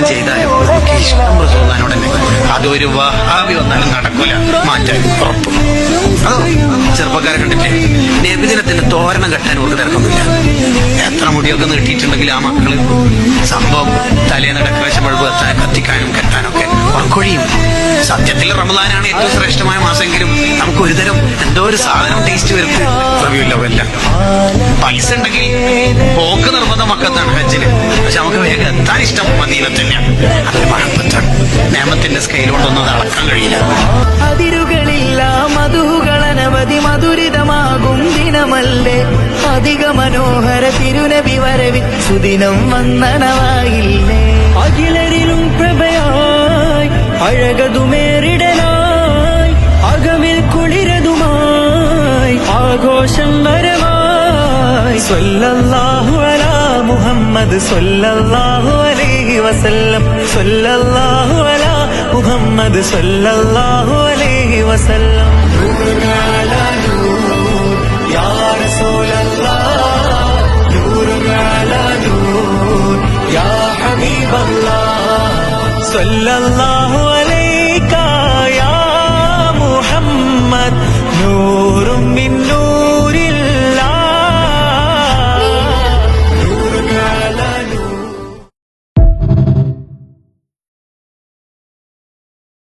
ചെയ്താൽ എനിക്ക് ഇഷ്ടം റസൂലുള്ളാഹിനോട് തന്നെ. അതൊരു വഹാബി വന്നാലും നടക്കൂല, മാറ്റാൻ ഉറപ്പ്. അതോ ചെറുപ്പക്കാരെ കണ്ടില്ലേ, നബിദിനത്തിന്റെ തോരണം കെട്ടാൻ അവർക്ക് തിരക്കൊന്നുമില്ല. എത്ര മുടിയൊക്കെ നീട്ടിയിട്ടുണ്ടെങ്കിൽ ആ മക്കള് സംഭവം തലേന്ന് ഡെക്കറേഷൻ ബൾബ് കത്തിക്കാനും കെട്ടാനൊക്കെ ഉറക്കൊഴിയും. സത്യത്തിൽ റമദാനാണ് ഏറ്റവും ശ്രേഷ്ഠമായ മാസമെങ്കിലും നമുക്ക് ഒരുതരം എന്തോ ഒരു സാധനം ടേസ്റ്റ് വരുത്ത് റബീഉൽ. പൈസ ഉണ്ടെങ്കിൽ പോക്ക് നിർബന്ധം മക്കത്താണ് ഹജ്ജിന്, പക്ഷെ നമുക്ക് വേഗം എത്താൻ ഇഷ്ടം മദീനത്ത് തന്നെയാണ്. അതൊരു മഹബത്താണ്. നിയമത്തിന്റെ സ്കെയിൽ കൊണ്ടൊന്നും അത് അളക്കാൻ കഴിയില്ല. അതിരുകളില്ല മധുകളനവധി മധുരിതമാകും ദിനമല്ലേ, അധിക മനോഹര തിരുനബി വരവിൽ സുദിനം വന്ദനമായില്ലേ. അഖിലരിലും പ്രഭയായി അഴകതുമേറിടലായി അകമിൽ കുളിരതുമായി ആഘോഷം വരവായി. സ്വല്ലല്ലാഹു അലാ മുഹമ്മദ് സ്വല്ലല്ലാഹു അലൈഹി വസല്ലം, സ്വല്ലല്ലാഹു അലാ മുഹമ്മദ് സ്വല്ലല്ലാഹു അലൈഹി വസല്ലം. നൂറുൻ അലാ നൂർ യാ റസൂലല്ലാഹ്, നൂറുൻ അലാ നൂർ യാ ഹബീബല്ലാഹ്, സ്വല്ലല്ലാഹു